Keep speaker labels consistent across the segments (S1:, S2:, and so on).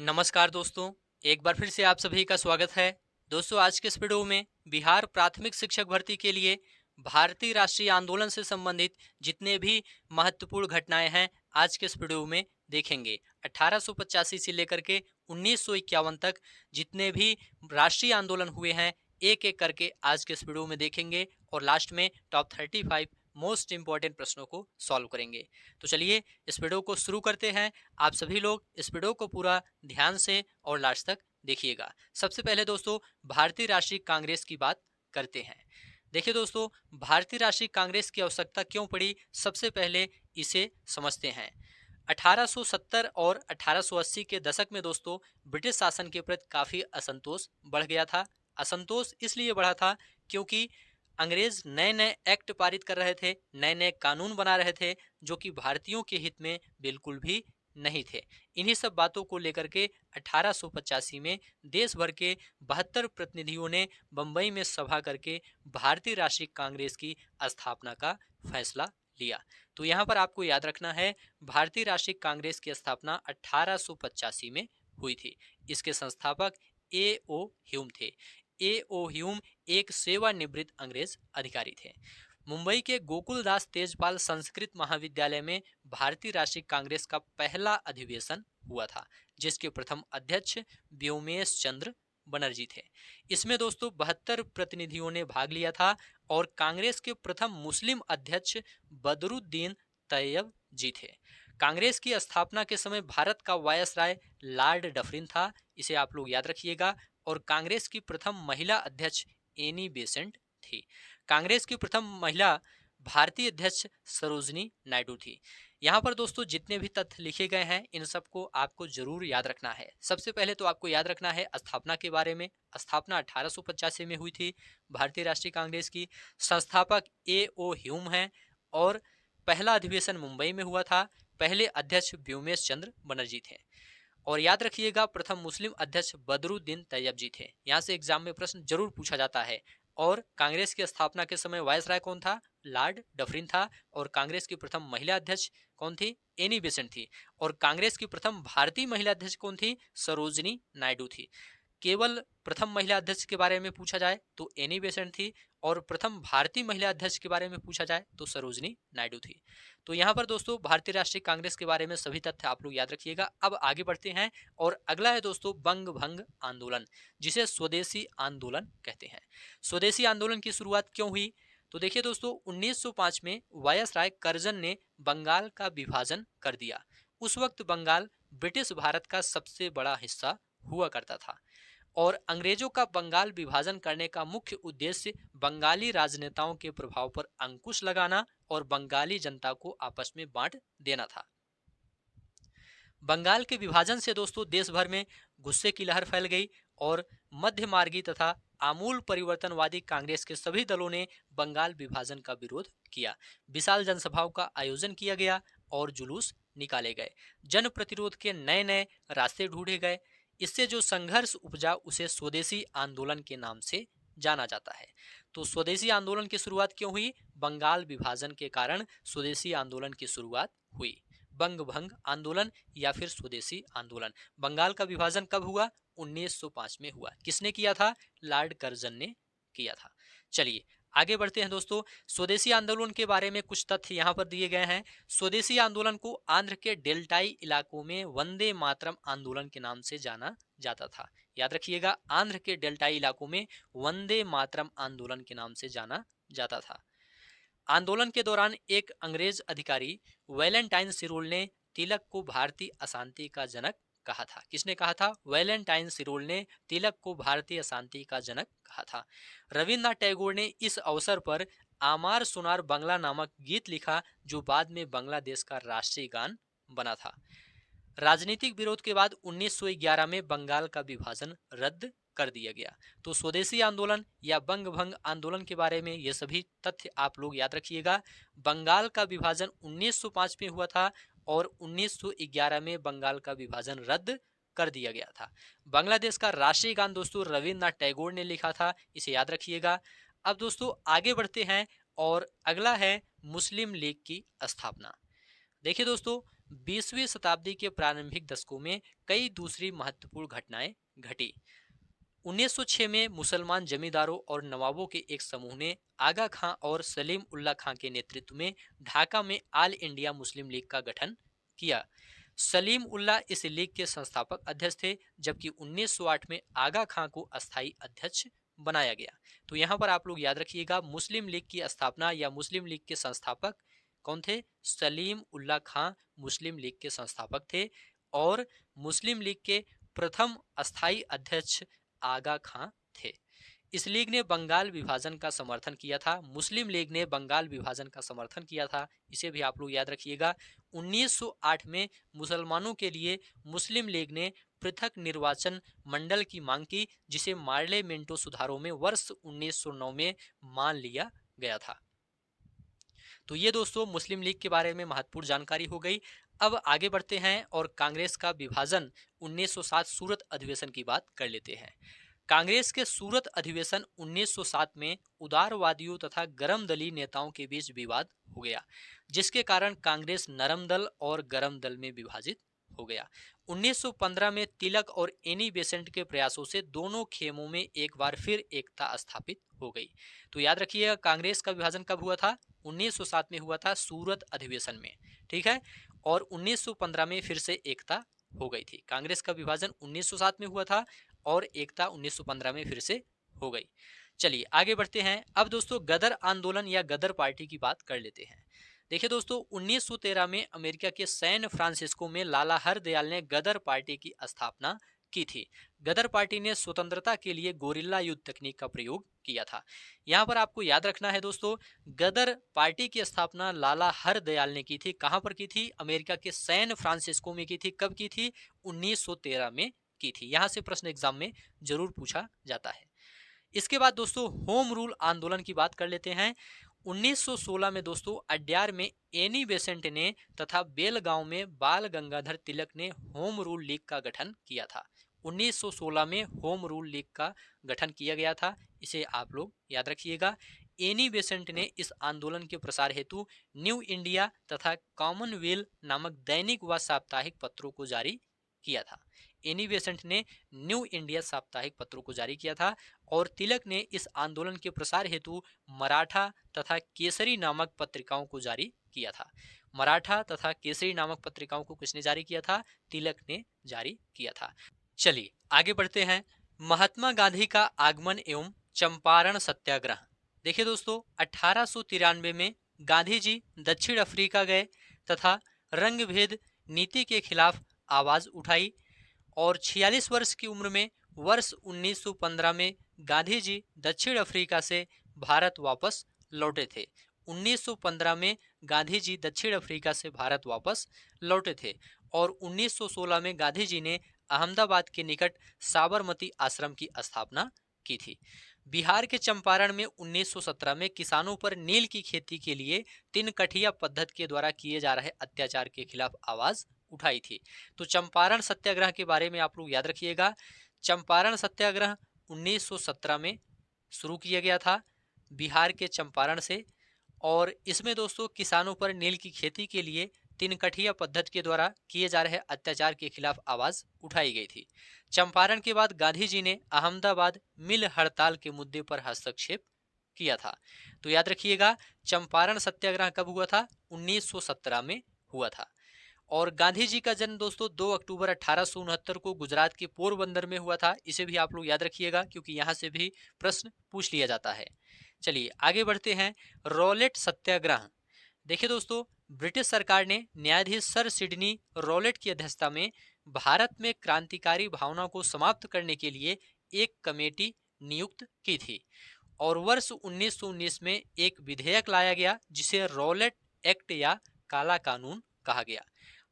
S1: नमस्कार दोस्तों, एक बार फिर से आप सभी का स्वागत है। दोस्तों, आज के इस वीडियो में बिहार प्राथमिक शिक्षक भर्ती के लिए भारतीय राष्ट्रीय आंदोलन से संबंधित जितने भी महत्वपूर्ण घटनाएं हैं, आज के इस वीडियो में देखेंगे। 1885 से लेकर के 1951 तक जितने भी राष्ट्रीय आंदोलन हुए हैं, एक एक करके आज के इस वीडियो में देखेंगे और लास्ट में टॉप 35 मोस्ट इंपॉर्टेंट प्रश्नों को सॉल्व करेंगे। तो चलिए इस वीडियो को शुरू करते हैं। आप सभी लोग इस वीडियो को पूरा ध्यान से और लास्ट तक देखिएगा। सबसे पहले दोस्तों भारतीय राष्ट्रीय कांग्रेस की बात करते हैं। देखिए दोस्तों, भारतीय राष्ट्रीय कांग्रेस की आवश्यकता क्यों पड़ी, सबसे पहले इसे समझते हैं। 1870 और 1880 के दशक में दोस्तों ब्रिटिश शासन के प्रति काफी असंतोष बढ़ गया था। असंतोष इसलिए बढ़ा था क्योंकि अंग्रेज नए नए एक्ट पारित कर रहे थे, नए नए कानून बना रहे थे जो कि भारतीयों के हित में बिल्कुल भी नहीं थे। इन्हीं सब बातों को लेकर के 1885 में देश भर के 72 प्रतिनिधियों ने बंबई में सभा करके भारतीय राष्ट्रीय कांग्रेस की स्थापना का फैसला लिया। तो यहाँ पर आपको याद रखना है, भारतीय राष्ट्रीय कांग्रेस की स्थापना 1885 में हुई थी। इसके संस्थापक ए ओ ह्यूम थे। ए ओ ह्यूम एक सेवानिवृत्त अंग्रेज अधिकारी थे। मुंबई के गोकुलदास तेजपाल संस्कृत महाविद्यालय में भारतीय राष्ट्रीय कांग्रेस का पहला अधिवेशन हुआ था, जिसके प्रथम अध्यक्ष व्योमेश चंद्र बनर्जी थे। इसमें दोस्तों 72 प्रतिनिधियों ने भाग लिया था और कांग्रेस के प्रथम मुस्लिम अध्यक्ष बदरुद्दीन तैयब जी थे। कांग्रेस की स्थापना के समय भारत का वायसराय लॉर्ड डफरिन था, इसे आप लोग याद रखिएगा। और कांग्रेस की प्रथम महिला अध्यक्ष एनी बेसेंट थी। कांग्रेस की प्रथम महिला भारतीय अध्यक्ष सरोजनी नायडू थी। यहाँ पर दोस्तों जितने भी तथ्य लिखे गए हैं, इन सबको आपको जरूर याद रखना है। सबसे पहले तो आपको याद रखना है स्थापना के बारे में। स्थापना 1885 में हुई थी भारतीय राष्ट्रीय कांग्रेस की। संस्थापक ए ओ ह्यूम हैं और पहला अधिवेशन मुंबई में हुआ था। पहले अध्यक्ष व्योमेश चंद्र बनर्जी थे। और याद रखिएगा, प्रथम मुस्लिम अध्यक्ष बदरुद्दीन तैयब जी थे। यहाँ से एग्जाम में प्रश्न जरूर पूछा जाता है। और कांग्रेस की स्थापना के समय वायसराय कौन था? लॉर्ड डफरिन था। और कांग्रेस की प्रथम महिला अध्यक्ष कौन थी? एनी बेसेंट थी। और कांग्रेस की प्रथम भारतीय महिला अध्यक्ष कौन थी? सरोजनी नायडू थी। केवल प्रथम महिला अध्यक्ष के बारे में पूछा जाए तो एनी बेसेंट थी, और प्रथम भारतीय महिला अध्यक्ष के बारे में पूछा जाए तो सरोजनी नायडू थी। तो यहाँ पर दोस्तों भारतीय राष्ट्रीय कांग्रेस के बारे में सभी तथ्य आप लोग याद रखिएगा। अब आगे बढ़ते हैं और अगला है दोस्तों बंग भंग आंदोलन, जिसे स्वदेशी आंदोलन कहते हैं। स्वदेशी आंदोलन की शुरुआत क्यों हुई? तो देखिए दोस्तों, 1905 में वायसराय कर्जन ने बंगाल का विभाजन कर दिया। उस वक्त बंगाल ब्रिटिश भारत का सबसे बड़ा हिस्सा हुआ करता था और अंग्रेजों का बंगाल विभाजन करने का मुख्य उद्देश्य बंगाली राजनेताओं के प्रभाव पर अंकुश लगाना और बंगाली जनता को आपस में बांट देना था। बंगाल के विभाजन से दोस्तों देश भर में गुस्से की लहर फैल गई और मध्य मार्गी तथा आमूल परिवर्तनवादी कांग्रेस के सभी दलों ने बंगाल विभाजन का विरोध किया। विशाल जनसभाओं का आयोजन किया गया और जुलूस निकाले गए। जन प्रतिरोध के नए नए रास्ते ढूंढे गए। इससे जो संघर्ष उपजा उसे स्वदेशी आंदोलन के नाम से जाना जाता है। तो स्वदेशी आंदोलन की शुरुआत क्यों हुई? बंगाल विभाजन के कारण स्वदेशी आंदोलन की शुरुआत हुई। बंग भंग आंदोलन या फिर स्वदेशी आंदोलन। बंगाल का विभाजन कब हुआ? 1905 में हुआ। किसने किया था? लॉर्ड कर्जन ने किया था। चलिए आगे बढ़ते हैं दोस्तों। स्वदेशी आंदोलन के बारे में कुछ तथ्य यहाँ पर दिए गए हैं। स्वदेशी आंदोलन को आंध्र के डेल्टाई इलाकों में वंदे मातरम आंदोलन के नाम से जाना जाता था। याद रखिएगा, आंध्र के डेल्टाई इलाकों में वंदे मातरम आंदोलन के नाम से जाना जाता था। आंदोलन के दौरान एक अंग्रेज अधिकारी वैलेंटाइन सिरोल ने तिलक को भारतीय अशांति का जनक कहा था। किसने कहा था? वैलेंटाइन सिरोल ने तिलक को भारतीय अशांति का जनक कहा था। रविन्द्रनाथ टैगोर ने इस अवसर पर आमार सुनार बंगला नामक गीत लिखा, जो बाद में बांग्लादेश का राष्ट्रीय गान बना था। राजनीतिक विरोध के बाद 1911 में बंगाल का विभाजन रद्द कर दिया गया। तो स्वदेशी आंदोलन या बंग भंग आंदोलन के बारे में ये सभी तथ्य आप लोग याद रखिएगा। बंगाल का विभाजन 1905 में हुआ था और 1911 में बंगाल का विभाजन रद्द कर दिया गया था। बांग्लादेश का राष्ट्रीय गान दोस्तों रविन्द्रनाथ टैगोर ने लिखा था, इसे याद रखिएगा। अब दोस्तों आगे बढ़ते हैं और अगला है मुस्लिम लीग की स्थापना। देखिए दोस्तों, 20वीं शताब्दी के प्रारंभिक दशकों में कई दूसरी महत्वपूर्ण घटनाएं घटी। 1906 में मुसलमान जमींदारों और नवाबों के एक समूह ने आगा खां और सलीम उल्लाह खां के नेतृत्व में ढाका में ऑल इंडिया मुस्लिम लीग का गठन किया। सलीम उल्लाह इस लीग के संस्थापक अध्यक्ष थे, जबकि 1908 में आगा खां को अस्थायी अध्यक्ष बनाया गया। तो यहाँ पर आप लोग याद रखिएगा, मुस्लिम लीग की स्थापना या मुस्लिम लीग के संस्थापक कौन थे? सलीम उल्लाह खां मुस्लिम लीग के संस्थापक थे और मुस्लिम लीग के प्रथम अस्थायी अध्यक्ष आगा खां थे। इस लीग ने बंगाल विभाजन का समर्थन किया था। मुस्लिम लीग ने बंगाल विभाजन का समर्थन किया था, इसे भी आप लोग याद रखिएगा। 1908 में मुसलमानों के लिए मुस्लिम लीग ने पृथक निर्वाचन मंडल की मांग की, जिसे पार्लियामेंटो सुधारों में वर्ष 1909 में मान लिया गया था। तो ये दोस्तों मुस्लिम लीग के बारे में महत्वपूर्ण जानकारी हो गई। अब आगे बढ़ते हैं और कांग्रेस का विभाजन 1907 सूरत अधिवेशन की बात कर लेते हैं। कांग्रेस के सूरत अधिवेशन 1907 में उदारवादियों तथा गरम दली नेताओं के बीच विवाद हो गया, जिसके कारण कांग्रेस नरम दल और गरम दल में विभाजित हो गया। 1915 में तिलक और एनी बेसेंट के प्रयासों से दोनों खेमों में एक बार फिर एकता स्थापित हो गई। तो याद रखिएगा, कांग्रेस का विभाजन कब हुआ था? 1907 में हुआ था, सूरत अधिवेशन में, ठीक है। और 1915 में फिर से एकता हो गई थी। कांग्रेस का विभाजन 1907 में हुआ था और एकता 1915 में फिर से हो गई। चलिए आगे बढ़ते हैं। अब दोस्तों गदर आंदोलन या गदर पार्टी की बात कर लेते हैं। देखिए दोस्तों, 1913 में अमेरिका के सैन फ्रांसिस्को में लाला हरदयाल ने गदर पार्टी की स्थापना की थी। गदर पार्टी ने स्वतंत्रता के लिए गोरिल्ला युद्ध तकनीक का प्रयोग किया था। यहाँ पर आपको याद रखना है दोस्तों, गदर पार्टी की स्थापना लाला हरदयाल ने की थी। कहाँ पर की थी? अमेरिका के सैन फ्रांसिस्को में की थी। कब की थी? 1913 में की थी। यहाँ से प्रश्न एग्जाम में जरूर पूछा जाता है। इसके बाद दोस्तों होम रूल आंदोलन की बात कर लेते हैं। 1916 में दोस्तों अड्यार में एनी बेसेंट ने तथा बेलगांव में बाल गंगाधर तिलक ने होम रूल लीग का गठन किया था। 1916 में होम रूल लीग का गठन किया गया था, इसे आप लोग याद रखिएगा। एनी बेसेंट ने इस आंदोलन के प्रसार हेतु न्यू इंडिया तथा कॉमनवेल्थ नामक दैनिक व साप्ताहिक पत्रों को जारी किया था। एनी बेसेंट ने न्यू इंडिया साप्ताहिक पत्रों को जारी किया था और तिलक ने इस आंदोलन के प्रसार हेतु मराठा तथा केसरी नामक पत्रिकाओं को जारी किया था। मराठा तथा केसरी नामक पत्रिकाओं को किसने जारी किया था? तिलक ने जारी किया था। चलिए आगे बढ़ते हैं। महात्मा गांधी का आगमन एवं चंपारण सत्याग्रह। देखिए दोस्तों, 1893 में गांधी जी दक्षिण अफ्रीका गए तथा रंगभेद नीति के खिलाफ आवाज उठाई और 46 वर्ष की उम्र में वर्ष 1915 में गांधी जी दक्षिण अफ्रीका से भारत वापस लौटे थे। 1915 में गांधी जी दक्षिण अफ्रीका से भारत वापस लौटे थे और 1916 में गांधी जी ने अहमदाबाद के निकट साबरमती आश्रम की स्थापना की थी। बिहार के चंपारण में 1917 में किसानों पर नील की खेती के लिए 3 कठिया पद्धति के द्वारा किए जा रहे अत्याचार के खिलाफ आवाज उठाई थी। तो चंपारण सत्याग्रह के बारे में आप लोग याद रखिएगा। चंपारण सत्याग्रह 1917 में शुरू किया गया था बिहार के चंपारण से और इसमें दोस्तों किसानों पर नील की खेती के लिए 3 कठिया पद्धति के द्वारा किए जा रहे अत्याचार के खिलाफ आवाज उठाई गई थी। चंपारण के बाद गांधी जी ने अहमदाबाद मिल हड़ताल के मुद्दे पर हस्तक्षेप किया था। तो याद रखिएगा, चंपारण सत्याग्रह कब हुआ था? 1917 में हुआ था। और गांधी जी का जन्म दोस्तों 2 अक्टूबर 1869 को गुजरात के पोरबंदर में हुआ था। इसे भी आप लोग याद रखिएगा क्योंकि यहाँ से भी प्रश्न पूछ लिया जाता है। चलिए आगे बढ़ते हैं। रॉलेट सत्याग्रह। देखिए दोस्तों, ब्रिटिश सरकार ने न्यायाधीश सर सिडनी रॉलेट की अध्यक्षता में भारत में क्रांतिकारी भावना को समाप्त करने के लिए एक कमेटी नियुक्त की थी और वर्ष 1919 में एक विधेयक लाया गया जिसे रॉलेट एक्ट या काला कानून कहा गया।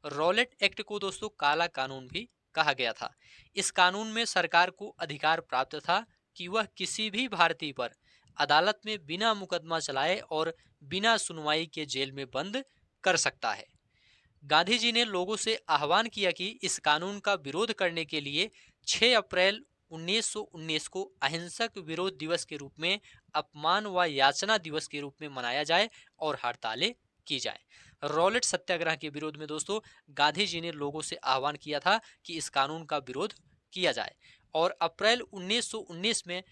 S1: रॉलेट एक्ट को दोस्तों काला कानून भी कहा गया था। इस कानून में सरकार को अधिकार प्राप्त था कि वह किसी भी भारतीय पर अदालत में बिना मुकदमा चलाए और बिना सुनवाई के जेल में बंद कर सकता है। गांधी जी ने लोगों से आह्वान किया कि इस कानून का विरोध करने के लिए 6 अप्रैल 1919 को अहिंसक विरोध दिवस के रूप में, अपमान व याचना दिवस के रूप में मनाया जाए और हड़तालें की जाए। रॉलेट सत्याग्रह के विरोध में दोस्तों गांधी जी ने लोगों से आह्वान किया था कि इस कानून का विरोध किया जाए और अप्रैल 1919 में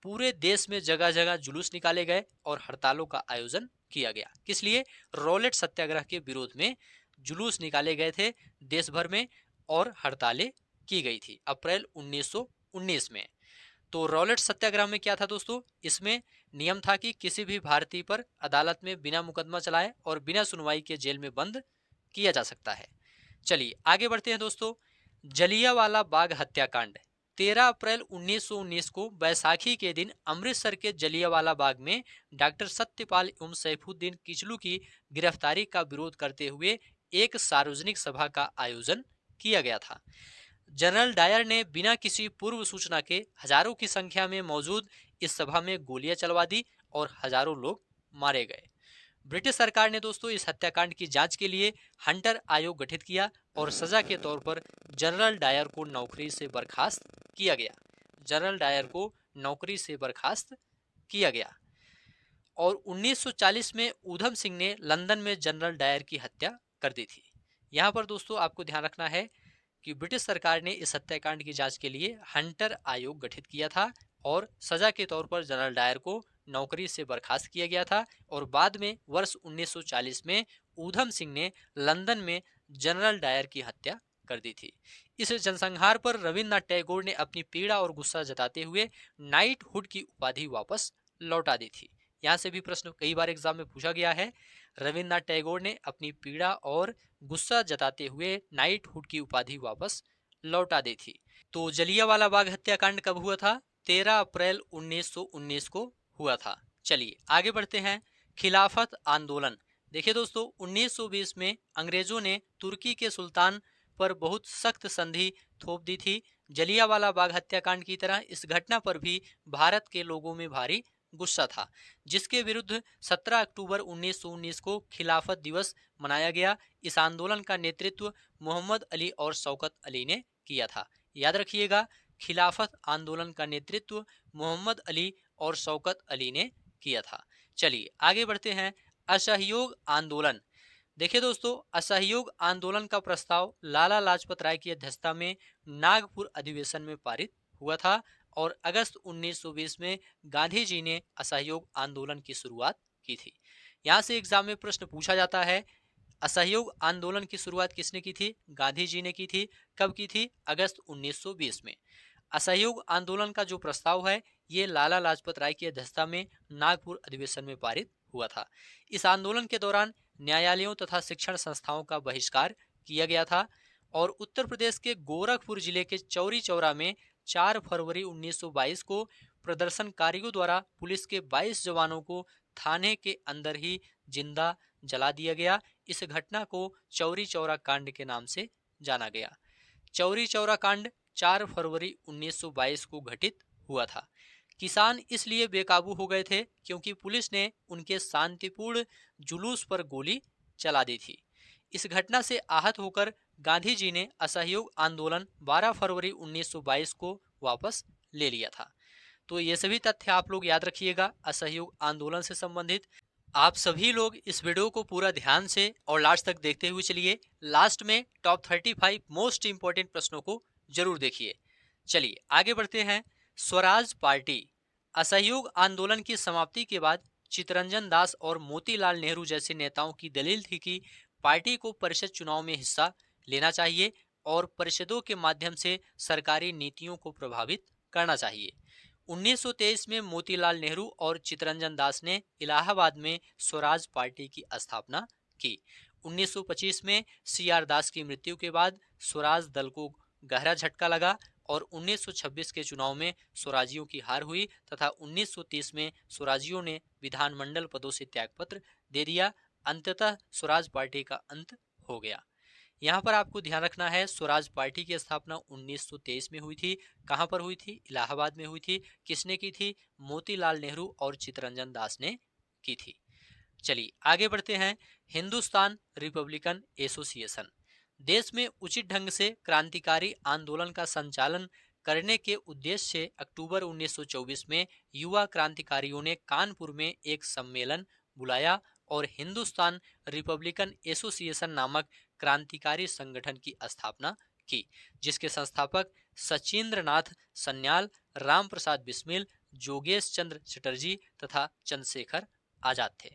S1: पूरे देश में जगह जगह जुलूस निकाले गए और हड़तालों का आयोजन किया गया। किस लिए? रॉलेट सत्याग्रह के विरोध में जुलूस निकाले गए थे देश भर में और हड़तालें की गई थी अप्रैल 1919 में। तो रॉलेट सत्याग्रह में क्या था दोस्तों? इसमें नियम था कि किसी भी भारतीय पर अदालत में बिना मुकदमा चलाए और बिना सुनवाई के जेल में बंद किया जा सकता है। चलिए आगे बढ़ते हैं दोस्तों। जलियांवाला बाग हत्याकांड 13 अप्रैल 1919 को बैसाखी के दिन अमृतसर के जलियांवाला बाग में डॉक्टर सत्यपाल एवं सैफुद्दीन किचलू की गिरफ्तारी का विरोध करते हुए एक सार्वजनिक सभा का आयोजन किया गया था। जनरल डायर ने बिना किसी पूर्व सूचना के हजारों की संख्या में मौजूद इस सभा में गोलियां चलवा दी और हजारों लोग मारे गए। ब्रिटिश सरकार ने दोस्तों इस हत्याकांड की जांच के लिए हंटर आयोग गठित किया और सजा के तौर पर जनरल डायर को नौकरी से बर्खास्त किया गया। जनरल डायर को नौकरी से बर्खास्त किया गया और 1940 में ऊधम सिंह ने लंदन में जनरल डायर की हत्या कर दी थी। यहाँ पर दोस्तों आपको ध्यान रखना है कि ब्रिटिश सरकार ने इस हत्याकांड की जांच के लिए हंटर आयोग गठित किया था और सजा के तौर पर जनरल डायर को नौकरी से बर्खास्त किया गया था और बाद में वर्ष 1940 में ऊधम सिंह ने लंदन में जनरल डायर की हत्या कर दी थी। इस जनसंहार पर रविन्द्रनाथ टैगोर ने अपनी पीड़ा और गुस्सा जताते हुए नाइटहुड की उपाधि वापस लौटा दी थी। यहाँ से भी प्रश्न कई बार एग्जाम में पूछा गया है। रविन्द्रनाथ टैगोर ने अपनी पीड़ा और गुस्सा जताते हुए नाइटहुड की उपाधि वापस लौटा दी थी। तो जलियांवाला बाग हत्याकांड कब हुआ था? 13 अप्रैल 1919 को हुआ था। चलिए आगे बढ़ते हैं। खिलाफत आंदोलन। देखिए दोस्तों 1920 में अंग्रेजों ने तुर्की के सुल्तान पर बहुत सख्त संधि थोप दी थी। जलियांवाला बाग हत्याकांड की तरह इस घटना पर भी भारत के लोगों में भारी गुस्सा था, जिसके विरुद्ध 17 अक्टूबर 1919 को खिलाफत दिवस मनाया गया। इस आंदोलन का नेतृत्व मोहम्मद अली और शौकत अली ने किया था। याद रखिएगा, खिलाफत आंदोलन का नेतृत्व मोहम्मद अली और शौकत अली ने किया था। चलिए आगे बढ़ते हैं। असहयोग आंदोलन। देखिए दोस्तों असहयोग आंदोलन का प्रस्ताव लाला लाजपत राय की अध्यक्षता में नागपुर अधिवेशन में पारित हुआ था और अगस्त 1920 में गांधी जी ने असहयोग आंदोलन की शुरुआत की थी। यहाँ से एग्जाम में प्रश्न पूछा जाता है, असहयोग आंदोलन की शुरुआत किसने की थी? गांधी जी ने की थी। कब की थी? अगस्त 1920 में। असहयोग आंदोलन का जो प्रस्ताव है ये लाला लाजपत राय की अध्यक्षता में नागपुर अधिवेशन में पारित हुआ था। इस आंदोलन के दौरान न्यायालयों तथा शिक्षण संस्थाओं का बहिष्कार किया गया था और उत्तर प्रदेश के गोरखपुर जिले के चौरी चौरा में 4 फरवरी 1922 को प्रदर्शनकारियों द्वारा पुलिस के 22 जवानों को थाने के अंदर ही जिंदा जला दिया गया। इस घटना को चौरी चौरा कांड के नाम से जाना गया। चौरी चौरा कांड 4 फरवरी 1922 को घटित हुआ था। किसान इसलिए बेकाबू हो गए थे क्योंकि पुलिस ने उनके शांतिपूर्ण जुलूस पर गोली चला दी थी। इस घटना से आहत होकर गांधी जी ने असहयोग आंदोलन 12 फरवरी 1922 को वापस ले लिया था। तो ये सभी तथ्य आप लोग याद रखिएगा असहयोग आंदोलन से संबंधित। आप सभी लोग इस वीडियो को पूरा ध्यान से और लास्ट तक देखते हुए चलिए। लास्ट में टॉप 35 मोस्ट इंपॉर्टेंट प्रश्नों को जरूर देखिए। चलिए आगे बढ़ते हैं। स्वराज पार्टी। असहयोग आंदोलन की समाप्ति के बाद चित्तरंजन दास और मोतीलाल नेहरू जैसे नेताओं की दलील थी कि पार्टी को परिषद चुनाव में हिस्सा लेना चाहिए और परिषदों के माध्यम से सरकारी नीतियों को प्रभावित करना चाहिए। 1923 में मोतीलाल नेहरू और चित्तरंजन दास ने इलाहाबाद में स्वराज पार्टी की स्थापना की। 1925 में सीआर दास की मृत्यु के बाद स्वराज दल को गहरा झटका लगा और 1926 के चुनाव में स्वराजियों की हार हुई तथा 1930 में स्वराजियों ने विधानमंडल पदों से त्यागपत्र दे दिया। अंततः स्वराज पार्टी का अंत हो गया। यहाँ पर आपको ध्यान रखना है, स्वराज पार्टी की स्थापना 1923 में हुई थी। कहाँ पर हुई थी? इलाहाबाद में हुई थी। किसने की थी? मोतीलाल नेहरू और चित्तरंजन दास ने की थी। चलिए आगे बढ़ते हैं। Hindustan Republican association. देश में उचित ढंग से क्रांतिकारी आंदोलन का संचालन करने के उद्देश्य से अक्टूबर 1924 में युवा क्रांतिकारियों ने कानपुर में एक सम्मेलन बुलाया और हिंदुस्तान रिपब्लिकन एसोसिएशन नामक क्रांतिकारी संगठन की स्थापना की, जिसके संस्थापक सचिंद्र नाथ सन्याल, राम प्रसाद बिस्मिल, जोगेश चंद्र चटर्जी तथा चंद्रशेखर आजाद थे।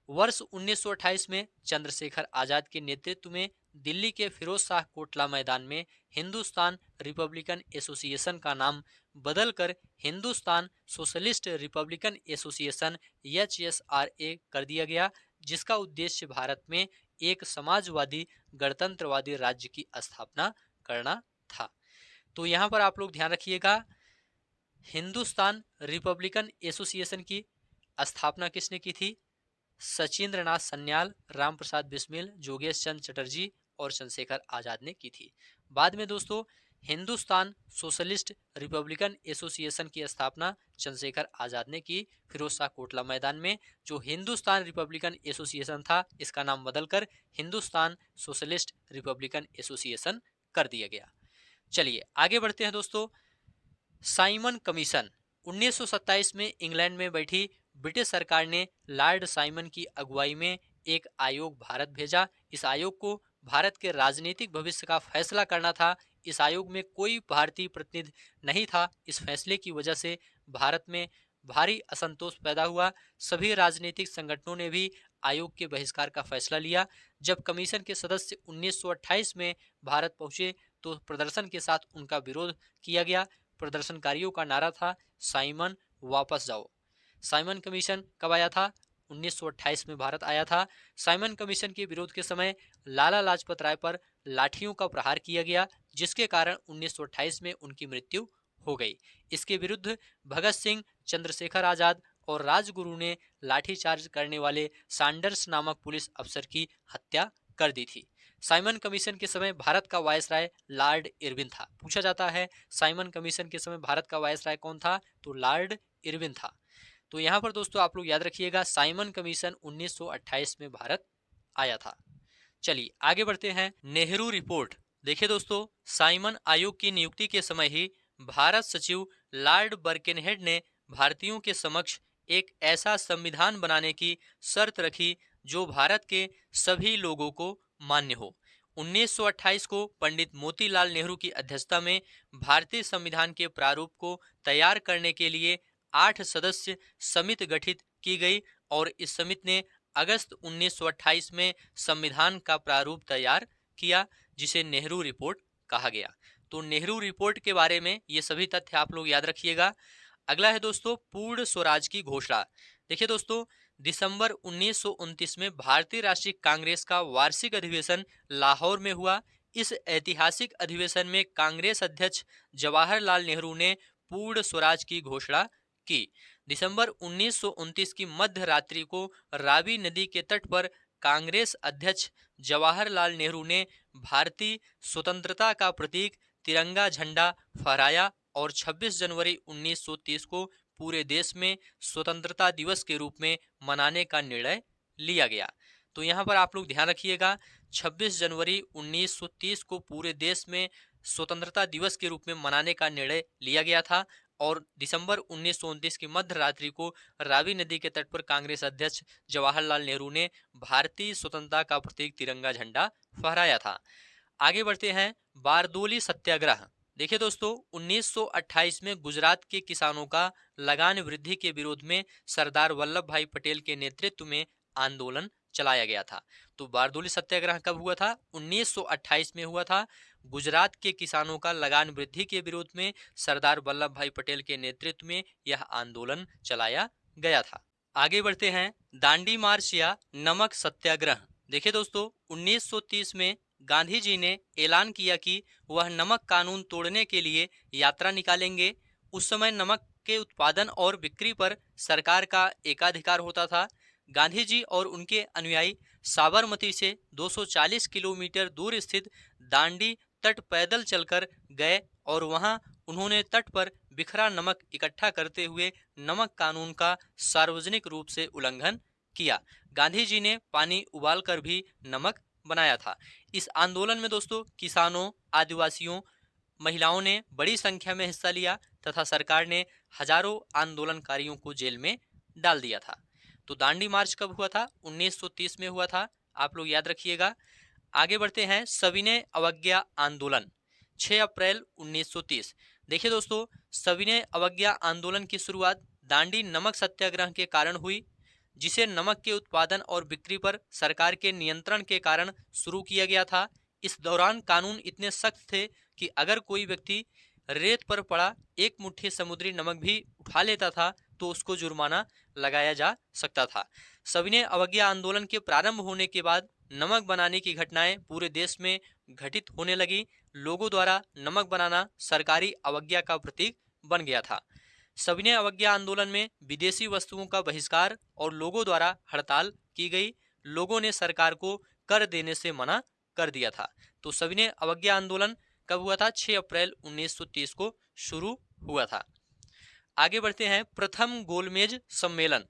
S1: वर्ष 1928 में चंद्रशेखर आजाद के नेतृत्व में दिल्ली के फिरोज शाह कोटला मैदान में हिंदुस्तान रिपब्लिकन एसोसिएशन का नाम बदलकर Hindustan socialist Republican association HSRA कर दिया गया, जिसका उद्देश्य भारत में एक समाजवादी गणतंत्रवादी राज्य की स्थापना करना था। तो यहाँ पर आप लोग ध्यान रखिएगा, हिंदुस्तान रिपब्लिकन एसोसिएशन की स्थापना किसने की थी? सचिंद्र नाथ सन्याल, राम प्रसाद बिस्मिल, जोगेश चंद्र चटर्जी और चंद्रशेखर आजाद ने की थी। बाद में दोस्तों हिंदुस्तान सोशलिस्ट रिपब्लिकन एसोसिएशन की स्थापना चंद्रशेखर आजाद ने की फिरोज शाह कोटला मैदान में। जो हिंदुस्तान रिपब्लिकन एसोसिएशन था, इसका नाम बदलकर हिंदुस्तान सोशलिस्ट रिपब्लिकन एसोसिएशन कर दिया गया। चलिए आगे बढ़ते हैं दोस्तों। साइमन कमीशन 1927 में इंग्लैंड में बैठी ब्रिटिश सरकार ने लॉर्ड साइमन की अगुवाई में एक आयोग भारत भेजा। इस आयोग को भारत के राजनीतिक भविष्य का फैसला करना था। इस आयोग में कोई भारतीय प्रतिनिधि नहीं था। इस फैसले की वजह से भारत में भारी असंतोष पैदा हुआ। सभी राजनीतिक संगठनों ने भी आयोग के बहिष्कार का फैसला लिया। जब कमीशन के सदस्य 1928 में भारत पहुंचे तो प्रदर्शन के साथ उनका विरोध किया गया। प्रदर्शनकारियों का नारा था, साइमन वापस जाओ। साइमन कमीशन कब आया था? 1928 में भारत आया था। साइमन कमीशन के विरोध के समय लाला लाजपत राय पर लाठियों का प्रहार किया गया, जिसके कारण 1928 में उनकी मृत्यु हो गई। इसके विरुद्ध भगत सिंह, चंद्रशेखर आजाद और राजगुरु ने लाठीचार्ज करने वाले सैंडर्स नामक पुलिस अफसर की हत्या कर दी थी। साइमन कमीशन के समय भारत का वायसराय लॉर्ड इरविन था। पूछा जाता है साइमन कमीशन के समय भारत का वायसराय कौन था? तो लॉर्ड इरविन था। तो यहाँ पर दोस्तों आप लोग याद रखिएगा, साइमन कमीशन 1928 में भारत आया था। चलिए आगे बढ़ते हैं। नेहरू रिपोर्ट। देखिए दोस्तों, साइमन आयोग की नियुक्ति के समय ही भारत सचिव लॉर्ड बर्किनहेड ने भारतीयों के समक्ष एक ऐसा संविधान बनाने की शर्त रखी जो भारत के सभी लोगों को मान्य हो। 1928 को पंडित मोतीलाल नेहरू की अध्यक्षता में भारतीय संविधान के प्रारूप को तैयार करने के लिए 8 सदस्य समिति गठित की गई और इस समिति ने अगस्त 1928 में संविधान का प्रारूप तैयार किया, जिसे नेहरू रिपोर्ट कहा गया। तो नेहरू रिपोर्ट के बारे में ये सभी तथ्य आप लोग याद रखिएगा। अगला है दोस्तों पूर्ण स्वराज की घोषणा। देखिए दोस्तों, दिसंबर 1929 में भारतीय राष्ट्रीय कांग्रेस का वार्षिक अधिवेशन लाहौर में हुआ। इस ऐतिहासिक अधिवेशन में कांग्रेस अध्यक्ष जवाहरलाल नेहरू ने पूर्ण स्वराज की घोषणा की। दिसंबर 1929 की मध्य रात्रि को रावी नदी के तट पर कांग्रेस अध्यक्ष जवाहरलाल नेहरू ने भारतीय स्वतंत्रता का प्रतीक तिरंगा झंडा फहराया और 26 जनवरी 1930 को पूरे देश में स्वतंत्रता दिवस के रूप में मनाने का निर्णय लिया गया। तो यहाँ पर आप लोग ध्यान रखिएगा, 26 जनवरी 1930 को पूरे देश में स्वतंत्रता दिवस के रूप में मनाने का निर्णय लिया गया था और दिसंबर 1929 की मध्य रात्रि को रावी नदी के तट पर कांग्रेस अध्यक्ष जवाहरलाल नेहरू ने भारतीय स्वतंत्रता का प्रतीक तिरंगा झंडा फहराया था। आगे बढ़ते हैं। बारदोली सत्याग्रह। देखिए दोस्तों, 1928 में गुजरात के किसानों का लगान वृद्धि के विरोध में सरदार वल्लभ भाई पटेल के नेतृत्व में आंदोलन चलाया गया था। तो बारदोली सत्याग्रह कब हुआ था? 1928 में हुआ था। गुजरात के किसानों का लगान वृद्धि के विरोध में सरदार वल्लभ भाई पटेल के नेतृत्व में यह आंदोलन चलाया गया था। आगे बढ़ते हैं। दांडी मार्च या नमक सत्याग्रह। देखिए दोस्तों, 1930 में गांधी जी ने ऐलान किया कि वह नमक कानून तोड़ने के लिए यात्रा निकालेंगे। उस समय नमक के उत्पादन और बिक्री पर सरकार का एकाधिकार होता था। गांधी जी और उनके अनुयायी साबरमती से 240 किलोमीटर दूर स्थित दांडी तट पैदल चलकर गए और वहां उन्होंने तट पर बिखरा नमक इकट्ठा करते हुए नमक कानून का सार्वजनिक रूप से उल्लंघन किया। गांधी जी ने पानी उबालकर भी नमक बनाया था। इस आंदोलन में दोस्तों किसानों, आदिवासियों, महिलाओं ने बड़ी संख्या में हिस्सा लिया तथा सरकार ने हजारों आंदोलनकारियों को जेल में डाल दिया था। तो दांडी मार्च कब हुआ था? 1930 में हुआ था, आप लोग याद रखिएगा। आगे बढ़ते हैं, सविनय अवज्ञा आंदोलन 6 अप्रैल 1930। देखिए दोस्तों, सविनय अवज्ञा आंदोलन की शुरुआत दांडी नमक सत्याग्रह के कारण हुई, जिसे नमक के उत्पादन और बिक्री पर सरकार के नियंत्रण के कारण शुरू किया गया था। इस दौरान कानून इतने सख्त थे कि अगर कोई व्यक्ति रेत पर पड़ा एक मुट्ठी समुद्री नमक भी उठा लेता था तो उसको जुर्माना लगाया जा सकता था। सविनय अवज्ञा आंदोलन के प्रारंभ होने के बाद नमक बनाने की घटनाएं पूरे देश में घटित होने लगी। लोगों द्वारा नमक बनाना सरकारी अवज्ञा का प्रतीक बन गया था। सविनय अवज्ञा आंदोलन में विदेशी वस्तुओं का बहिष्कार और लोगों द्वारा हड़ताल की गई। लोगों ने सरकार को कर देने से मना कर दिया था। तो सविनय अवज्ञा आंदोलन कब हुआ था? 6 अप्रैल 1930 को शुरू हुआ था। आगे बढ़ते हैं, प्रथम गोलमेज सम्मेलन।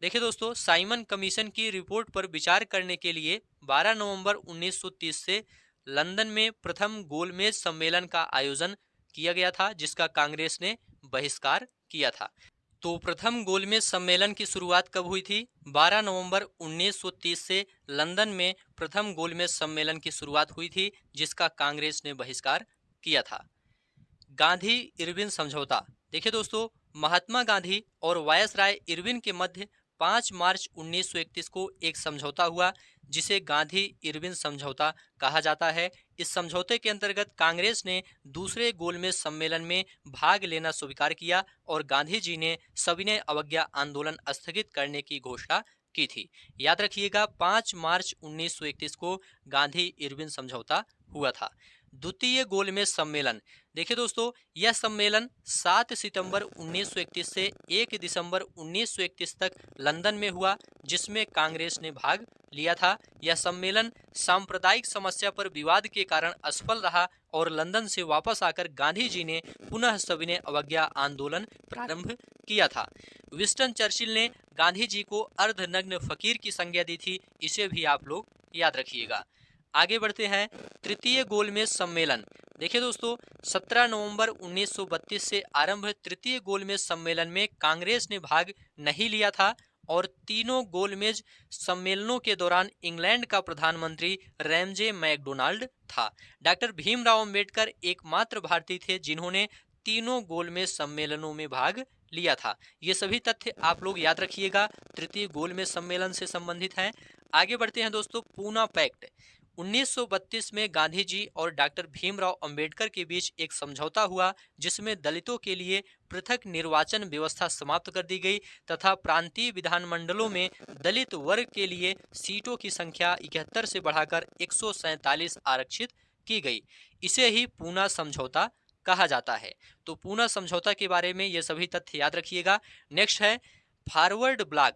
S1: देखिए दोस्तों, साइमन कमीशन की रिपोर्ट पर विचार करने के लिए 12 नवंबर 1930 से लंदन में प्रथम गोलमेज सम्मेलन का आयोजन किया गया था, जिसका कांग्रेस ने बहिष्कार किया था। तो प्रथम गोलमेज सम्मेलन की शुरुआत कब हुई थी? 12 नवंबर 1930 से लंदन में प्रथम गोलमेज सम्मेलन की शुरुआत हुई थी, जिसका कांग्रेस ने बहिष्कार किया था। गांधी इरविन समझौता। देखिए दोस्तों, महात्मा गांधी और वायसराय इरविन के मध्य 5 मार्च 1931 को एक समझौता हुआ, जिसे गांधी इरविन समझौता कहा जाता है। इस समझौते के अंतर्गत कांग्रेस ने दूसरे गोलमेज सम्मेलन में भाग लेना स्वीकार किया और गांधी जी ने सविनय अवज्ञा आंदोलन स्थगित करने की घोषणा की थी। याद रखिएगा, 5 मार्च 1931 को गांधी इरविन समझौता हुआ था। द्वितीय गोलमेज सम्मेलन। देखिए दोस्तों, यह सम्मेलन 7 सितंबर 1931 से 1 दिसंबर 1931 तक लंदन में हुआ, जिसमें कांग्रेस ने भाग लिया था। यह सम्मेलन सांप्रदायिक समस्या पर विवाद के कारण असफल रहा और लंदन से वापस आकर गांधी जी ने पुनः सविनय अवज्ञा आंदोलन प्रारंभ किया था। विंस्टन चर्चिल ने गांधी जी को अर्धनग्न फकीर की संज्ञा दी थी, इसे भी आप लोग याद रखिएगा। आगे बढ़ते हैं, तृतीय गोलमेज सम्मेलन। देखिए दोस्तों, 17 नवंबर 1932 से आरंभ तृतीय गोलमेज सम्मेलन में कांग्रेस ने भाग नहीं लिया था और तीनों गोलमेज सम्मेलनों के दौरान इंग्लैंड का प्रधानमंत्री रैमजे मैकडोनाल्ड था। डॉक्टर भीमराव अंबेडकर एकमात्र भारतीय थे जिन्होंने तीनों गोलमेज सम्मेलनों में भाग लिया था। ये सभी तथ्य आप लोग याद रखिएगा, तृतीय गोलमेज सम्मेलन से संबंधित हैं। आगे बढ़ते हैं दोस्तों, पूना पैक्ट। 1932 में गांधी जी और डॉक्टर भीमराव अंबेडकर के बीच एक समझौता हुआ, जिसमें दलितों के लिए पृथक निर्वाचन व्यवस्था समाप्त कर दी गई तथा प्रांतीय विधानमंडलों में दलित वर्ग के लिए सीटों की संख्या 71 से बढ़ाकर 147 आरक्षित की गई। इसे ही पूना समझौता कहा जाता है। तो पूना समझौता के बारे में ये सभी तथ्य याद रखिएगा। नेक्स्ट है फॉरवर्ड ब्लॉक।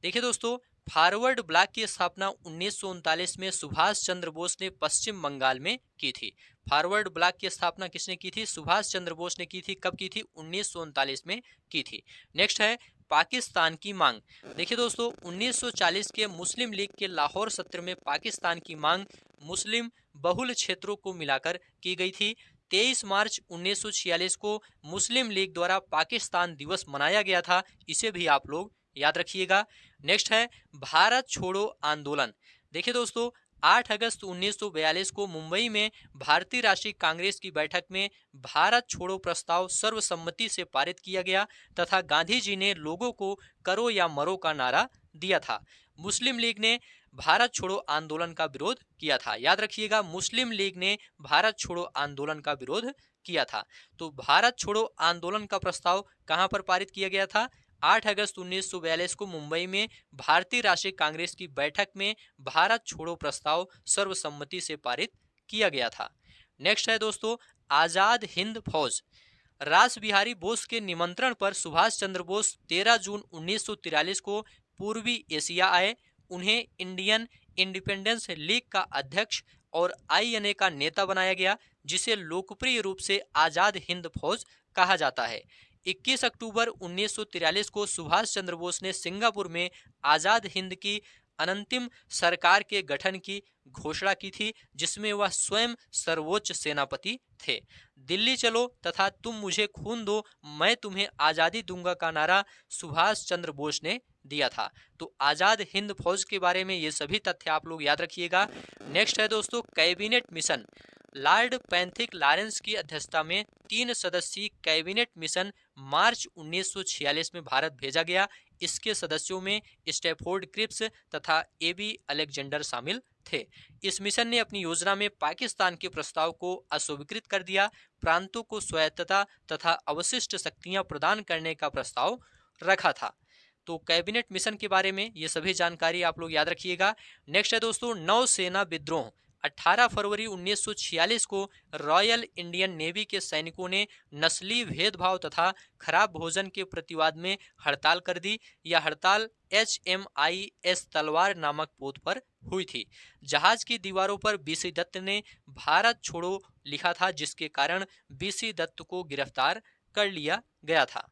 S1: देखिए दोस्तों, फॉरवर्ड ब्लॉक की स्थापना 1939 में सुभाष चंद्र बोस ने पश्चिम बंगाल में की थी। फॉरवर्ड ब्लॉक की स्थापना किसने की थी? सुभाष चंद्र बोस ने की थी। कब की थी? 1939 में की थी। नेक्स्ट है पाकिस्तान की मांग। देखिए दोस्तों, 1940 के मुस्लिम लीग के लाहौर सत्र में पाकिस्तान की मांग मुस्लिम बहुल क्षेत्रों को मिलाकर की गई थी। 23 मार्च 1946 को मुस्लिम लीग द्वारा पाकिस्तान दिवस मनाया गया था, इसे भी आप लोग याद रखिएगा। नेक्स्ट है भारत छोड़ो आंदोलन। देखिए दोस्तों, 8 अगस्त 1942 को मुंबई में भारतीय राष्ट्रीय कांग्रेस की बैठक में भारत छोड़ो प्रस्ताव सर्वसम्मति से पारित किया गया तथा गांधी जी ने लोगों को करो या मरो का नारा दिया था। मुस्लिम लीग ने भारत छोड़ो आंदोलन का विरोध किया था। याद रखिएगा, मुस्लिम लीग ने भारत छोड़ो आंदोलन का विरोध किया था। तो भारत छोड़ो आंदोलन का प्रस्ताव कहां पर पारित किया गया था? 8 अगस्त 1942 को मुंबई में भारतीय राष्ट्रीय कांग्रेस की बैठक में भारत छोड़ो प्रस्ताव सर्वसम्मति से पारित किया गया था। नेक्स्ट है दोस्तों, आजाद हिंद फौज। रास बिहारी बोस के निमंत्रण पर सुभाष चंद्र बोस 13 जून 1943 को पूर्वी एशिया आए। उन्हें इंडियन इंडिपेंडेंस लीग का अध्यक्ष और आईएनए का नेता बनाया गया, जिसे लोकप्रिय रूप से आजाद हिंद फौज कहा जाता है। 21 अक्टूबर 1943 को सुभाष चंद्र बोस ने सिंगापुर में आजाद हिंद की अनंतिम सरकार के गठन की घोषणा की थी, जिसमें वह स्वयं सर्वोच्च सेनापति थे। दिल्ली चलो तथा तुम मुझे खून दो, मैं तुम्हें आजादी दूंगा का नारा सुभाष चंद्र बोस ने दिया था। तो आजाद हिंद फौज के बारे में ये सभी तथ्य आप लोग याद रखिएगा। नेक्स्ट है दोस्तों cabinet mission. Lord Pethick Lawrence की अध्यक्षता में 3 सदस्यीय कैबिनेट मिशन मार्च 1946 में भारत भेजा गया। इसके सदस्यों में स्टैफोर्ड क्रिप्स तथा एबी अलेक्जेंडर शामिल थे। इस मिशन ने अपनी योजना में पाकिस्तान के प्रस्ताव को अस्वीकृत कर दिया, प्रांतों को स्वायत्तता तथा अवशिष्ट शक्तियां प्रदान करने का प्रस्ताव रखा था। तो कैबिनेट मिशन के बारे में ये सभी जानकारी आप लोग याद रखिएगा। नेक्स्ट है दोस्तों नौसेना विद्रोह। 18 फरवरी 1946 को रॉयल इंडियन नेवी के सैनिकों ने नस्ली भेदभाव तथा खराब भोजन के प्रतिवाद में हड़ताल कर दी। यह हड़ताल HMIS तलवार नामक पोत पर हुई थी। जहाज की दीवारों पर BC दत्त ने भारत छोड़ो लिखा था, जिसके कारण BC दत्त को गिरफ्तार कर लिया गया था।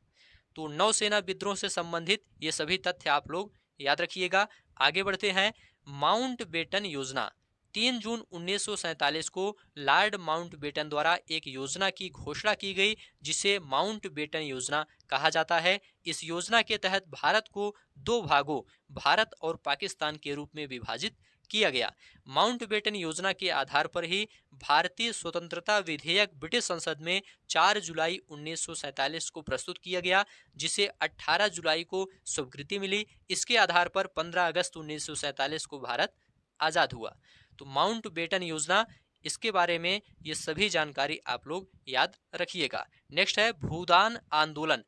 S1: तो नौसेना विद्रोह से संबंधित ये सभी तथ्य आप लोग याद रखिएगा। आगे बढ़ते हैं माउंटबेटन योजना। 3 जून 1947 को लॉर्ड माउंटबेटन द्वारा एक योजना की घोषणा की गई, जिसे माउंटबेटन योजना कहा जाता है। इस योजना के तहत भारत को 2 भागों, भारत और पाकिस्तान के रूप में विभाजित किया गया। माउंटबेटन योजना के आधार पर ही भारतीय स्वतंत्रता विधेयक ब्रिटिश संसद में 4 जुलाई 1947 को प्रस्तुत किया गया, जिसे 18 जुलाई को स्वीकृति मिली। इसके आधार पर 15 अगस्त 1947 को भारत आजाद हुआ। तो माउंटबेटन योजना, इसके बारे में ये सभी जानकारी आप लोग याद रखिएगा। नेक्स्ट है भूदान आंदोलन।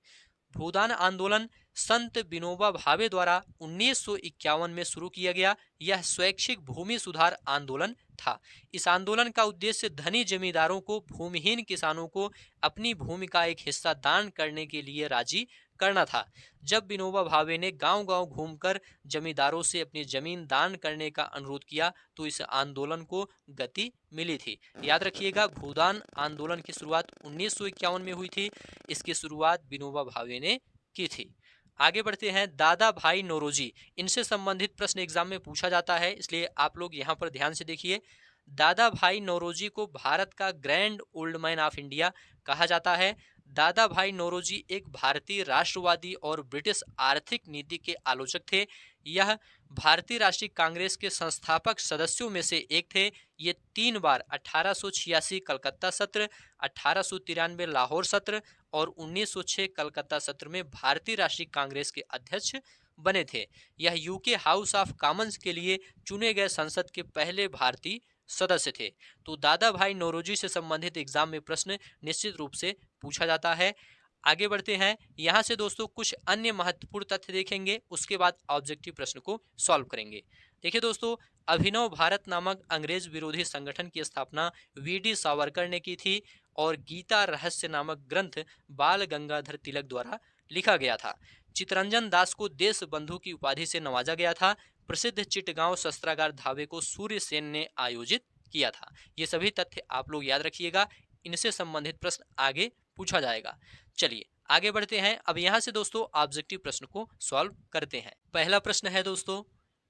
S1: भूदान आंदोलन संत विनोबा भावे द्वारा 1951 में शुरू किया गया। यह स्वैच्छिक भूमि सुधार आंदोलन था। इस आंदोलन का उद्देश्य धनी जमींदारों को भूमिहीन किसानों को अपनी भूमि का एक हिस्सा दान करने के लिए राजी करना था। जब विनोबा भावे ने गांव-गांव घूमकर जमींदारों से अपनी जमीन दान करने का अनुरोध किया, तो इस आंदोलन को गति मिली थी। याद रखिएगा, भूदान आंदोलन की शुरुआत 1951 में हुई थी। इसकी शुरुआत विनोबा भावे ने की थी। आगे बढ़ते हैं दादा भाई नौरोजी। इनसे संबंधित प्रश्न एग्जाम में पूछा जाता है, इसलिए आप लोग यहाँ पर ध्यान से देखिए। दादा भाई नौरोजी को भारत का grand old man of India कहा जाता है। दादा भाई नौरोजी एक भारतीय राष्ट्रवादी और ब्रिटिश आर्थिक नीति के आलोचक थे। यह भारतीय राष्ट्रीय कांग्रेस के संस्थापक सदस्यों में से एक थे। ये 3 बार 1886 कलकत्ता सत्र, 1893 लाहौर सत्र और 1906 कलकत्ता सत्र में भारतीय राष्ट्रीय कांग्रेस के अध्यक्ष बने थे। यह यूके हाउस ऑफ कॉमन्स के लिए चुने गए संसद के पहले भारतीय सदस्य थे। तो दादा भाई नौरोजी से संबंधित एग्जाम में प्रश्न निश्चित रूप से पूछा जाता है। आगे बढ़ते हैं, यहाँ से दोस्तों कुछ अन्य महत्वपूर्ण तथ्य देखेंगे, उसके बाद ऑब्जेक्टिव प्रश्न को सॉल्व करेंगे। देखिए दोस्तों, अभिनव भारत नामक अंग्रेज विरोधी संगठन की स्थापना VD सावरकर ने की थी और गीता रहस्य नामक ग्रंथ बाल गंगाधर तिलक द्वारा लिखा गया था। चितरंजन दास को देश बंधु की उपाधि से नवाजा गया था। प्रसिद्ध चिटगांव शस्त्रागार धावे को सूर्य सेन ने आयोजित किया था। ये सभी तथ्य आप लोग याद रखिएगा, इनसे संबंधित प्रश्न आगे पूछा जाएगा। चलिए आगे बढ़ते हैं। अब यहाँ से दोस्तों ऑब्जेक्टिव प्रश्न को सॉल्व करते हैं। पहला प्रश्न है दोस्तों,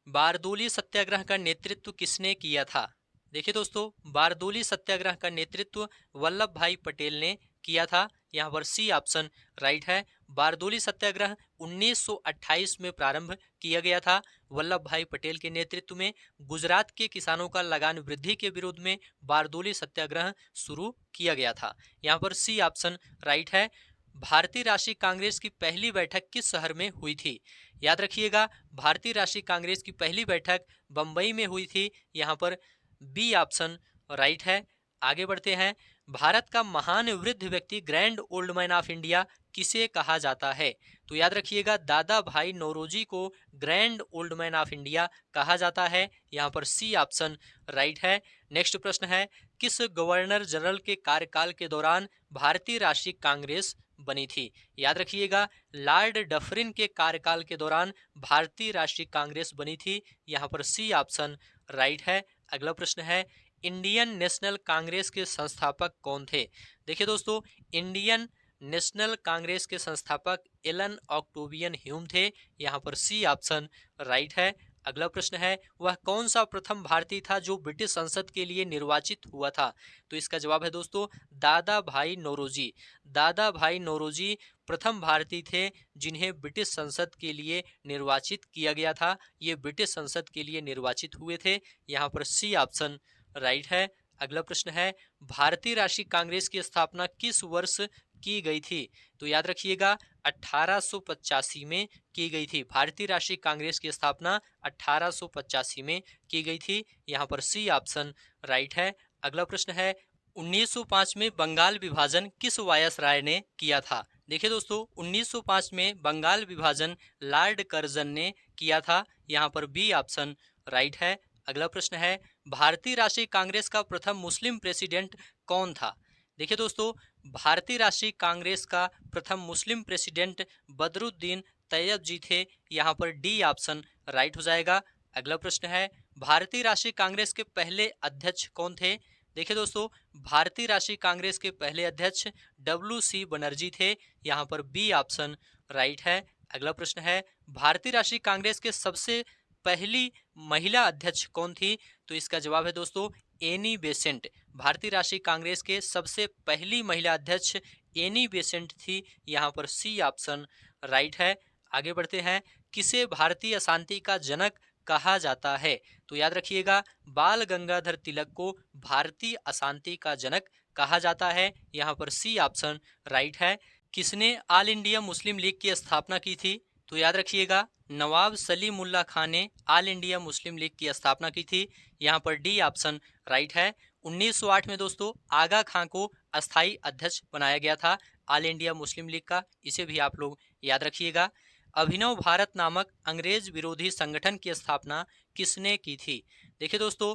S1: बारदोली सत्याग्रह का नेतृत्व किसने किया था? देखिए दोस्तों, बारदोली सत्याग्रह का नेतृत्व वल्लभ भाई पटेल ने किया था। यहाँ पर सी ऑप्शन राइट है। बारदोली सत्याग्रह 1928 में प्रारंभ किया गया था। वल्लभ भाई पटेल के नेतृत्व में गुजरात के किसानों का लगान वृद्धि के विरोध में बारदोली सत्याग्रह शुरू किया गया था। यहाँ पर सी ऑप्शन राइट है। भारतीय राष्ट्रीय कांग्रेस की पहली बैठक किस शहर में हुई थी? याद रखिएगा, भारतीय राष्ट्रीय कांग्रेस की पहली बैठक बंबई में हुई थी। यहाँ पर बी ऑप्शन राइट है। आगे बढ़ते हैं, भारत का महान वृद्ध व्यक्ति grand old man of India किसे कहा जाता है? तो याद रखिएगा, दादा भाई नौरोजी को grand old man of India कहा जाता है। यहाँ पर सी ऑप्शन राइट है। नेक्स्ट प्रश्न है, किस गवर्नर जनरल के कार्यकाल के दौरान भारतीय राष्ट्रीय कांग्रेस बनी थी? याद रखिएगा, लॉर्ड डफरिन के कार्यकाल के दौरान भारतीय राष्ट्रीय कांग्रेस बनी थी। यहाँ पर सी ऑप्शन राइट है। अगला प्रश्न है, इंडियन नेशनल कांग्रेस के संस्थापक कौन थे? देखिए दोस्तों, इंडियन नेशनल कांग्रेस के संस्थापक एलन ऑक्टेवियन ह्यूम थे। यहाँ पर सी ऑप्शन राइट है। अगला प्रश्न है, वह कौन सा प्रथम भारतीय था जो ब्रिटिश संसद के लिए निर्वाचित हुआ था? तो इसका जवाब है दोस्तों दादा भाई नौरोजी। दादा भाई नौरोजी प्रथम भारतीय थे जिन्हें ब्रिटिश संसद के लिए निर्वाचित किया गया था। ये ब्रिटिश संसद के लिए निर्वाचित हुए थे। यहाँ पर सी ऑप्शन राइट है। अगला प्रश्न है, भारतीय राष्ट्रीय कांग्रेस की स्थापना किस वर्ष की गई थी? तो याद रखिएगा 1885 में की गई थी। भारतीय राष्ट्रीय कांग्रेस की स्थापना 1885 में की गई थी। यहाँ पर सी ऑप्शन राइट है। अगला प्रश्न है, 1905 में बंगाल विभाजन किस वायसराय ने किया था? देखिए दोस्तों 1905 में बंगाल विभाजन लॉर्ड कर्जन ने किया था। यहाँ पर बी ऑप्शन राइट है। अगला प्रश्न है, भारतीय राष्ट्रीय कांग्रेस का प्रथम मुस्लिम प्रेसिडेंट कौन था? देखिए दोस्तों भारतीय राष्ट्रीय कांग्रेस का प्रथम मुस्लिम प्रेसिडेंट बदरुद्दीन तैयब जी थे। यहाँ पर डी ऑप्शन राइट हो जाएगा। अगला प्रश्न है, भारतीय राष्ट्रीय कांग्रेस के पहले अध्यक्ष कौन थे? देखिए दोस्तों भारतीय राष्ट्रीय कांग्रेस के पहले अध्यक्ष WC बनर्जी थे। यहाँ पर बी ऑप्शन राइट है। अगला प्रश्न है, भारतीय राष्ट्रीय कांग्रेस के सबसे पहली महिला अध्यक्ष कौन थी? तो इसका जवाब है दोस्तों एनी बेसेंट। भारतीय राष्ट्रीय कांग्रेस के सबसे पहली महिला अध्यक्ष एनी बेसेंट थी। यहाँ पर सी ऑप्शन राइट है। आगे बढ़ते हैं, किसे भारतीय अशांति का जनक कहा जाता है? तो याद रखिएगा बाल गंगाधर तिलक को भारतीय अशांति का जनक कहा जाता है। यहाँ पर सी ऑप्शन राइट है। किसने ऑल इंडिया मुस्लिम लीग की स्थापना की थी? तो याद रखिएगा नवाब सलीमुल्लाह खान ने ऑल इंडिया मुस्लिम लीग की स्थापना की थी। यहाँ पर डी ऑप्शन राइट है। 1908 में दोस्तों आगा खां को अस्थाई अध्यक्ष बनाया गया था ऑल इंडिया मुस्लिम लीग का। इसे भी आप लोग याद रखिएगा। अभिनव भारत नामक अंग्रेज विरोधी संगठन की स्थापना किसने की थी? देखिए दोस्तों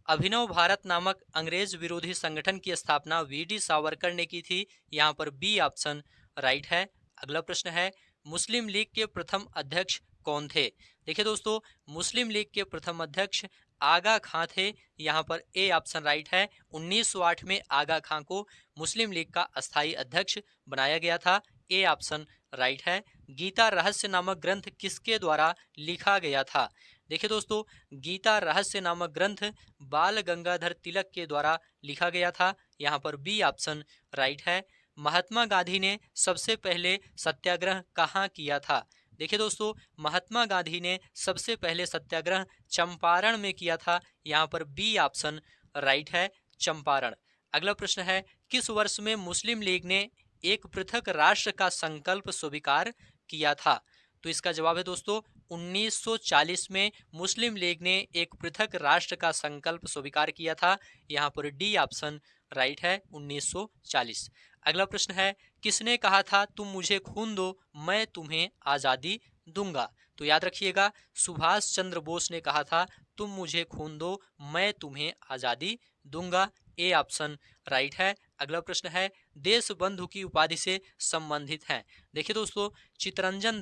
S1: अभिनव भारत नामक अंग्रेज विरोधी संगठन की स्थापना VD सावरकर ने की थी। यहाँ पर बी ऑप्शन राइट है। अगला प्रश्न है, मुस्लिम लीग के प्रथम अध्यक्ष कौन थे? देखिए दोस्तों मुस्लिम लीग के प्रथम अध्यक्ष आगा खां थे। यहाँ पर ए ऑप्शन राइट है। 1908 में आगा खां को मुस्लिम लीग का अस्थायी अध्यक्ष बनाया गया था। ए ऑप्शन राइट है। गीता रहस्य नामक ग्रंथ किसके द्वारा लिखा गया था? देखिए दोस्तों गीता रहस्य नामक ग्रंथ बाल गंगाधर तिलक के द्वारा लिखा गया था। यहाँ पर बी ऑप्शन राइट है। महात्मा गांधी ने सबसे पहले सत्याग्रह कहाँ किया था? देखिए दोस्तों महात्मा गांधी ने सबसे पहले सत्याग्रह चंपारण में किया था। यहाँ पर बी ऑप्शन राइट है, चंपारण। अगला प्रश्न है, किस वर्ष में मुस्लिम लीग ने एक पृथक राष्ट्र का संकल्प स्वीकार किया था? तो इसका जवाब है दोस्तों 1940 में मुस्लिम लीग ने एक पृथक राष्ट्र का संकल्प स्वीकार किया था। यहाँ पर डी ऑप्शन राइट है, 1940। अगला प्रश्न है, किसने कहा था तुम मुझे खून दो मैं तुम्हें आज़ादी दूंगा? तो याद रखिएगा सुभाष चंद्र बोस ने कहा था तुम मुझे खून दो मैं तुम्हें आज़ादी दूंगा। ए ऑप्शन राइट है। अगला प्रश्न है, देश बंधु की उपाधि से संबंधित हैं। देखिए दोस्तों चितरंजन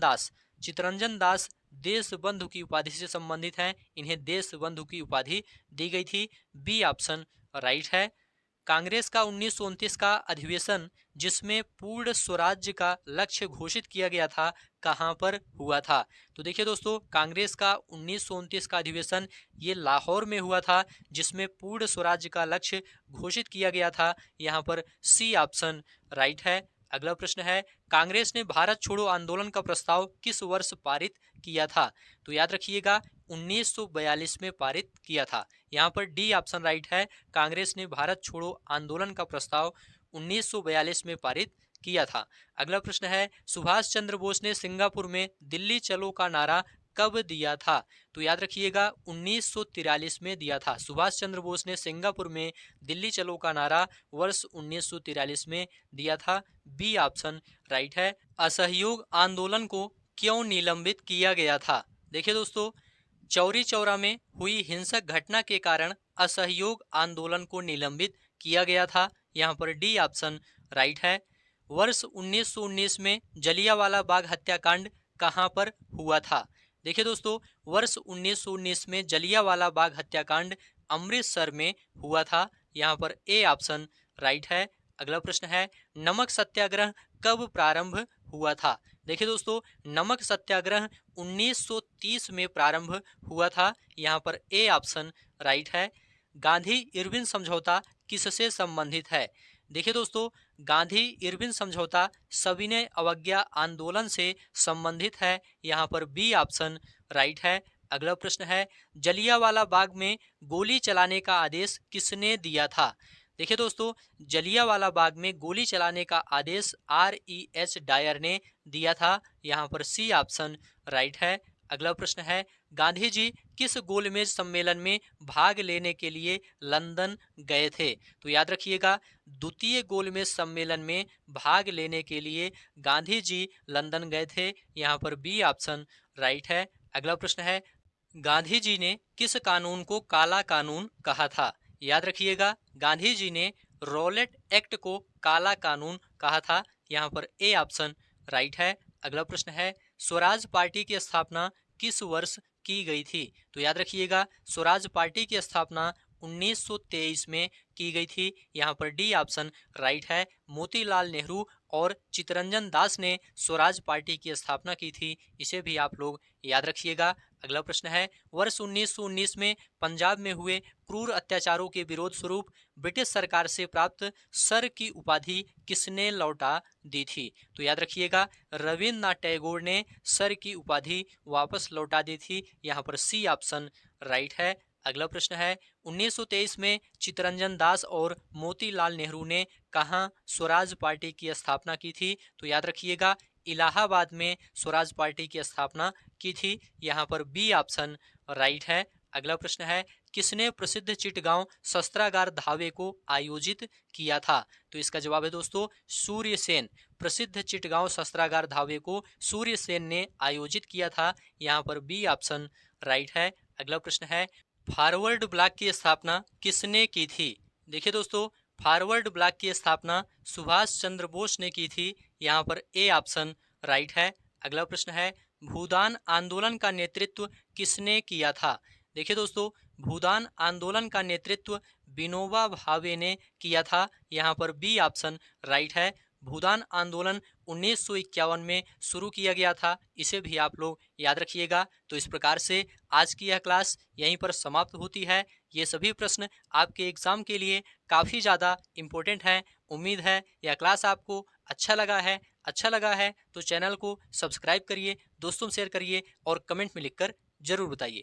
S1: दास देश बंधु की उपाधि से संबंधित हैं। इन्हें देश बंधु की उपाधि दी गई थी। बी ऑप्शन राइट है। कांग्रेस का 1929 का अधिवेशन जिसमें पूर्ण स्वराज्य का लक्ष्य घोषित किया गया था कहां पर हुआ था? तो देखिए दोस्तों कांग्रेस का 1929 का अधिवेशन ये लाहौर में हुआ था जिसमें पूर्ण स्वराज्य का लक्ष्य घोषित किया गया था। यहां पर सी ऑप्शन राइट है। अगला प्रश्न है, कांग्रेस ने भारत छोड़ो आंदोलन का प्रस्ताव किस वर्ष पारित किया था? तो याद रखिएगा 1942 में पारित किया था। यहाँ पर डी ऑप्शन राइट है। कांग्रेस ने भारत छोड़ो आंदोलन का प्रस्ताव 1942 में पारित किया था। अगला प्रश्न है, सुभाष चंद्र बोस ने सिंगापुर में दिल्ली चलो का नारा कब दिया था? तो याद रखिएगा 1943 में दिया था। सुभाष चंद्र बोस ने सिंगापुर में दिल्ली चलो का नारा वर्ष 1943 में दिया था। बी ऑप्शन राइट है। असहयोग आंदोलन को क्यों निलंबित किया गया था? देखिए दोस्तों चौरी चौरा में हुई हिंसक घटना के कारण असहयोग आंदोलन को निलंबित किया गया था। यहाँ पर डी ऑप्शन राइट है। वर्ष 1919 में जलियांवाला बाग हत्याकांड कहाँ पर हुआ था? देखिए दोस्तों वर्ष 1919 में जलियांवाला बाग हत्याकांड अमृतसर में हुआ था। यहाँ पर ए ऑप्शन राइट है। अगला प्रश्न है, नमक सत्याग्रह कब प्रारंभ हुआ था? देखिए दोस्तों, नमक सत्याग्रह 1930 में प्रारंभ हुआ था। यहाँ पर ए ऑप्शन राइट है। गांधी इरविन समझौता किससे संबंधित है? देखिए दोस्तों, गांधी इरविन समझौता सविनय अवज्ञा आंदोलन से संबंधित है। यहाँ पर बी ऑप्शन राइट है। अगला प्रश्न है, जलियांवाला बाग में गोली चलाने का आदेश किसने दिया था? देखिए दोस्तों, जलियांवाला बाग में गोली चलाने का आदेश REH डायर ने दिया था। यहाँ पर सी ऑप्शन राइट है। अगला प्रश्न है, गांधी जी किस गोलमेज सम्मेलन में भाग लेने के लिए लंदन गए थे? तो याद रखिएगा, द्वितीय गोलमेज सम्मेलन में भाग लेने के लिए गांधी जी लंदन गए थे। यहाँ पर बी ऑप्शन राइट है। अगला प्रश्न है, गांधी जी ने किस कानून को काला कानून कहा था? याद रखिएगा, गांधी जी ने रॉलेट एक्ट को काला कानून कहा था। यहाँ पर ए ऑप्शन राइट है। अगला प्रश्न है, स्वराज पार्टी की स्थापना किस वर्ष की गई थी? तो याद रखिएगा, स्वराज पार्टी की स्थापना 1923 में की गई थी। यहाँ पर डी ऑप्शन राइट है। मोतीलाल नेहरू और चित्तरंजन दास ने स्वराज पार्टी की स्थापना की थी। इसे भी आप लोग याद रखिएगा। अगला प्रश्न है, वर्ष 1919 में पंजाब में हुए क्रूर अत्याचारों के विरोध स्वरूप ब्रिटिश सरकार से प्राप्त सर की उपाधि किसने लौटा दी थी? तो याद रखिएगा, रविन्द्रनाथ टैगोर ने सर की उपाधि वापस लौटा दी थी। यहाँ पर सी ऑप्शन राइट है। अगला प्रश्न है, 1923 में चित्तरंजन दास और मोतीलाल नेहरू ने कहाँ स्वराज पार्टी की स्थापना की थी? तो याद रखिएगा, इलाहाबाद में स्वराज पार्टी की स्थापना की थी। यहाँ पर बी ऑप्शन राइट है। अगला प्रश्न है, किसने प्रसिद्ध चिटगांव शस्त्रागार धावे को आयोजित किया था? तो इसका जवाब है दोस्तों सूर्यसेन। प्रसिद्ध चिटगांव शस्त्रागार धावे को सूर्यसेन ने आयोजित किया था। यहाँ पर बी ऑप्शन राइट है। अगला प्रश्न है, फॉरवर्ड ब्लॉक की स्थापना किसने की थी? देखिए दोस्तों, फॉरवर्ड ब्लॉक की स्थापना सुभाष चंद्र बोस ने की थी। यहाँ पर ए ऑप्शन राइट है। अगला प्रश्न है, भूदान आंदोलन का नेतृत्व किसने किया था? देखिए दोस्तों, भूदान आंदोलन का नेतृत्व विनोबा भावे ने किया था। यहाँ पर बी ऑप्शन राइट है। भूदान आंदोलन 1951 में शुरू किया गया था। इसे भी आप लोग याद रखिएगा। तो इस प्रकार से आज की यह क्लास यहीं पर समाप्त होती है। ये सभी प्रश्न आपके एग्जाम के लिए काफ़ी ज़्यादा इम्पोर्टेंट हैं। उम्मीद है यह क्लास आपको अच्छा लगा है तो चैनल को सब्सक्राइब करिए, दोस्तों में शेयर करिए और कमेंट में लिखकर जरूर बताइए।